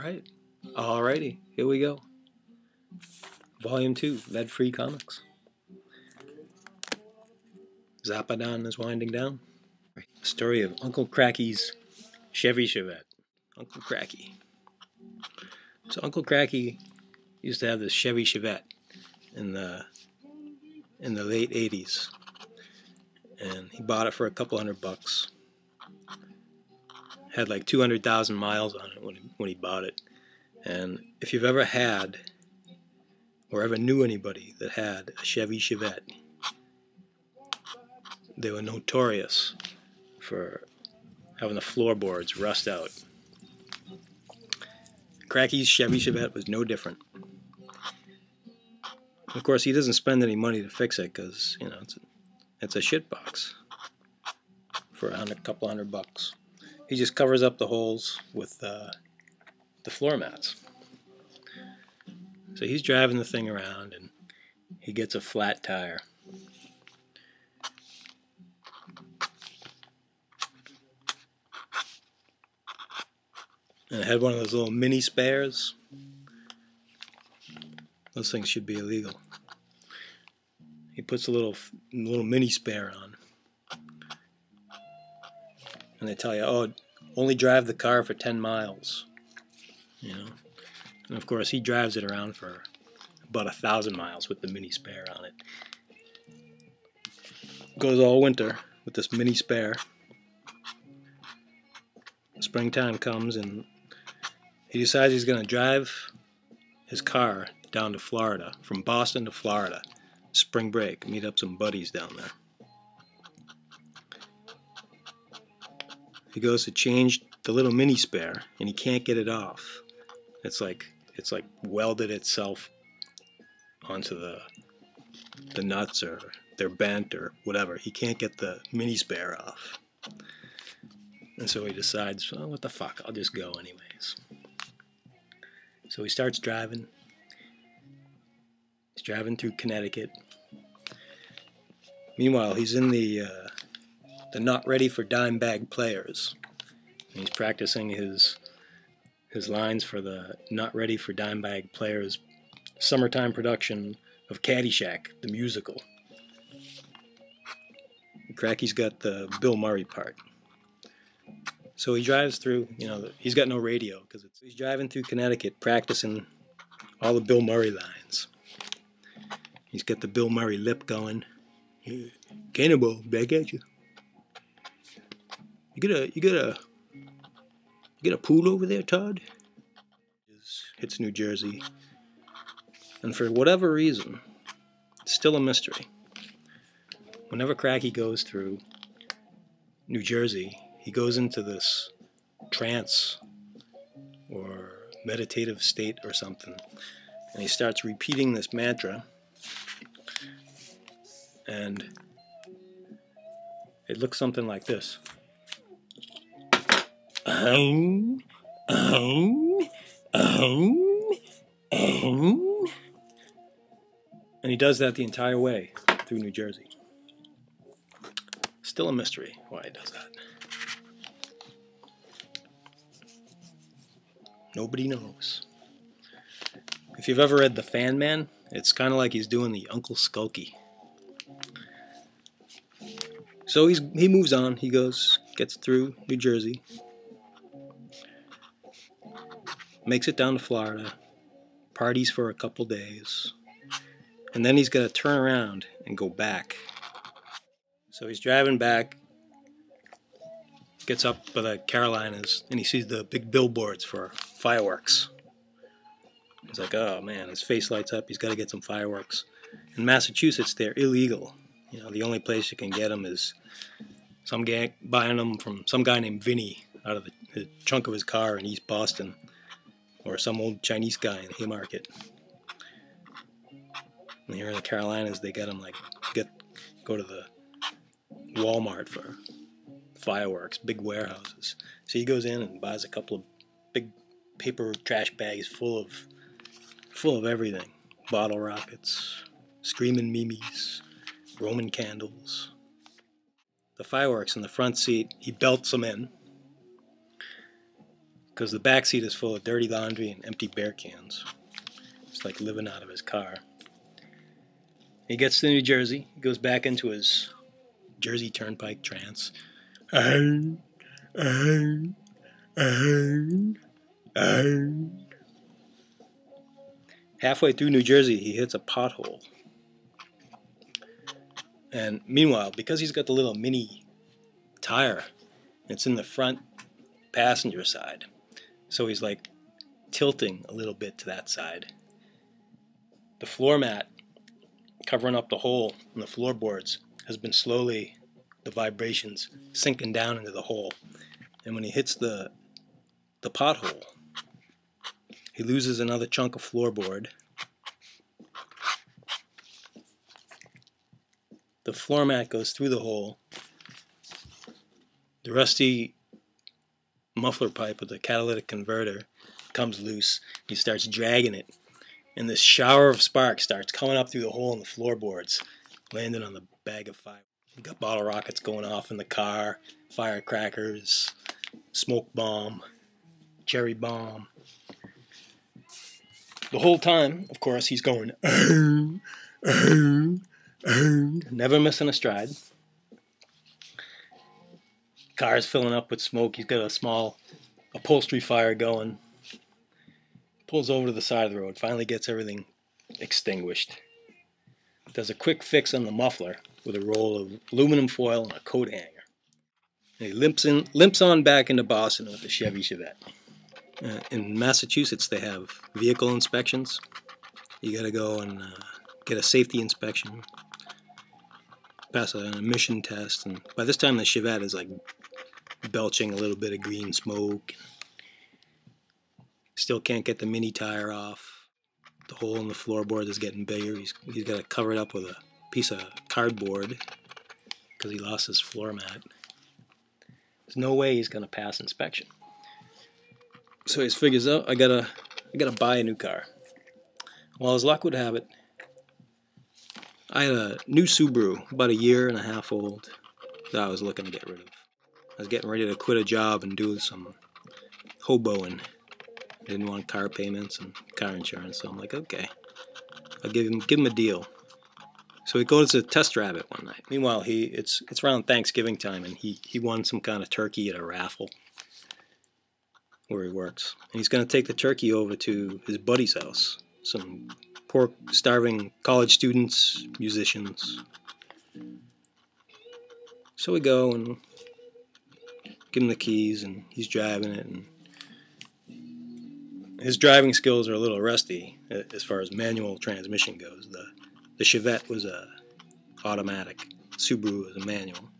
Alright. Alrighty, here we go. Volume 2, Lead-Free Comics. Zappadon is winding down. The story of Uncle Cracky's Chevy Chevette. Uncle Cracky. So Uncle Cracky used to have this Chevy Chevette in the late 80s. And he bought it for a couple $100. Had like 200,000 miles on it when he bought it. And if you've ever had or ever knew anybody that had a Chevy Chevette, they were notorious for having the floorboards rust out. Cracky's Chevy Chevette was no different. Of course, he doesn't spend any money to fix it because, you know, it's a shitbox for a couple $100. He just covers up the holes with the floor mats. So he's driving the thing around and he gets a flat tire. And it had one of those little mini spares. Those things should be illegal. He puts a little mini spare on. And they tell you, oh, only drive the car for 10 miles. You know? And of course, he drives it around for about 1,000 miles with the mini spare on it. Goes all winter with this mini spare. Springtime comes and he decides he's going to drive his car down to Florida, from Boston to Florida, spring break, meet up some buddies down there. He goes to change the little mini spare and he can't get it off. It's like welded itself onto the nuts, or they're bent or whatever. He can't get the mini spare off. And so he decides, well, what the fuck, I'll just go anyways. So he starts driving. He's driving through Connecticut. Meanwhile, he's in the Not Ready for Dime Bag Players. And he's practicing his lines for the Not Ready for Dime Bag Players summertime production of Caddyshack, the musical. Cracky's got the Bill Murray part. So he drives through, you know, he's got no radio because he's driving through Connecticut practicing all the Bill Murray lines. He's got the Bill Murray lip going. Hey, cannonball, back at you. You got a pool over there, Todd? Hits New Jersey. And for whatever reason, it's still a mystery. Whenever Cracky goes through New Jersey, he goes into this trance or meditative state or something, and he starts repeating this mantra, and it looks something like this. Ahem, ahem, ahem, ahem. And he does that the entire way through New Jersey. Still a mystery why he does that. Nobody knows. If you've ever read The Fan Man, it's kind of like he's doing the Uncle Skulky. So he moves on. He gets through New Jersey, makes it down to Florida, parties for a couple days, and then he's got to turn around and go back. So he's driving back, gets up by the Carolinas, and he sees the big billboards for fireworks. He's like, oh man, his face lights up, he's got to get some fireworks. In Massachusetts, they're illegal. You know, the only place you can get them is some guy buying them from some guy named Vinny out of the trunk of his car in East Boston, or some old Chinese guy in Haymarket. And here in the Carolinas, they get them like, go to the Walmart for fireworks, big warehouses. So he goes in and buys a couple of big paper trash bags full of everything. Bottle rockets, screaming Mimis, Roman candles. The fireworks in the front seat, he belts them in, because the back seat is full of dirty laundry and empty beer cans. It's like living out of his car. He gets to New Jersey, he goes back into his Jersey Turnpike trance. Halfway through New Jersey, he hits a pothole. And meanwhile, because he's got the little mini tire, it's in the front passenger side. So he's like tilting a little bit to that side. The floor mat covering up the hole in the floorboards has been slowly, the vibrations sinking down into the hole. And when he hits the pothole, he loses another chunk of floorboard. The floor mat goes through the hole. The rusty muffler pipe with the catalytic converter comes loose. He starts dragging it, and this shower of sparks starts coming up through the hole in the floorboards, landing on the bag of fire. You got bottle rockets going off in the car, firecrackers, smoke bomb, cherry bomb. The whole time, of course, he's going, never missing a stride. Car's filling up with smoke. He's got a small upholstery fire going. Pulls over to the side of the road, finally gets everything extinguished. Does a quick fix on the muffler with a roll of aluminum foil and a coat hanger. And he limps on back into Boston with a Chevy Chevette. In Massachusetts, they have vehicle inspections. You got to go and get a safety inspection, pass an emission test, and by this time the Chevette is like belching a little bit of green smoke. Still can't get the mini tire off. The hole in the floorboard is getting bigger. He's got to cover it up with a piece of cardboard because he lost his floor mat. There's no way he's going to pass inspection. So he figures out, I gotta buy a new car. Well, as luck would have it, I had a new Subaru, about 1.5 years old, that I was looking to get rid of. I was getting ready to quit a job and do some hoboing. I didn't want car payments and car insurance, so I'm like, okay, I'll give him a deal. So he goes to test drive it one night. Meanwhile, it's around Thanksgiving time, and he won some kind of turkey at a raffle where he works. And he's going to take the turkey over to his buddy's house. Some poor, starving college students, musicians. So we go and give him the keys, and he's driving it. And his driving skills are a little rusty as far as manual transmission goes. The Chevette was a automatic. Subaru was a manual.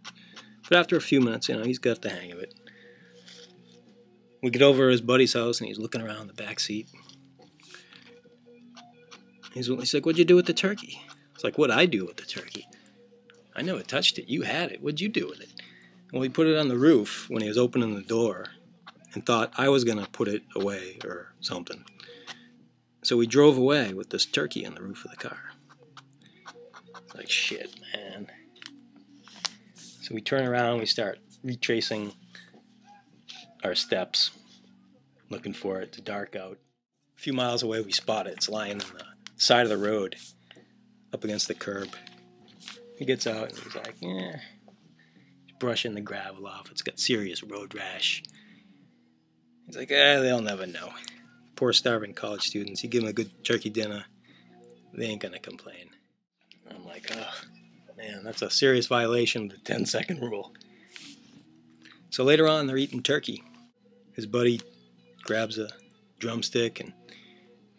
But after a few minutes, he's got the hang of it. We get over to his buddy's house, and he's looking around the back seat. He's like, what'd you do with the turkey? It's like, what'd I do with the turkey? I never touched it. You had it. What'd you do with it? Well, he put it on the roof when he was opening the door and thought I was going to put it away or something. So we drove away with this turkey on the roof of the car. It's like, shit, man. So we turn around, we start retracing our steps, looking for it. It's dark out. A few miles away, we spot it. It's lying on the side of the road, up against the curb. He gets out and he's like, he's brushing the gravel off. It's got serious road rash. He's like, they'll never know. Poor starving college students. You give them a good turkey dinner, they ain't gonna complain. I'm like, oh, man, that's a serious violation of the 10-second rule. So later on, they're eating turkey. His buddy grabs a drumstick and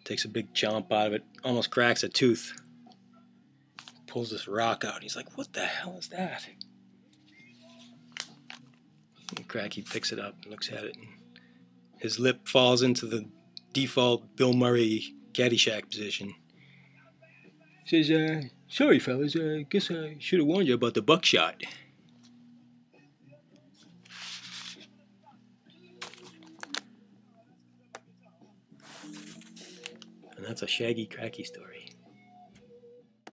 takes a big chomp out of it, almost cracks a tooth. Pulls this rock out. He's like, what the hell is that? And Cracky picks it up and looks at it. And his lip falls into the default Bill Murray Caddyshack position. He says, sorry fellas, I guess I should have warned you about the buckshot. And that's a Shaggy Cracky story.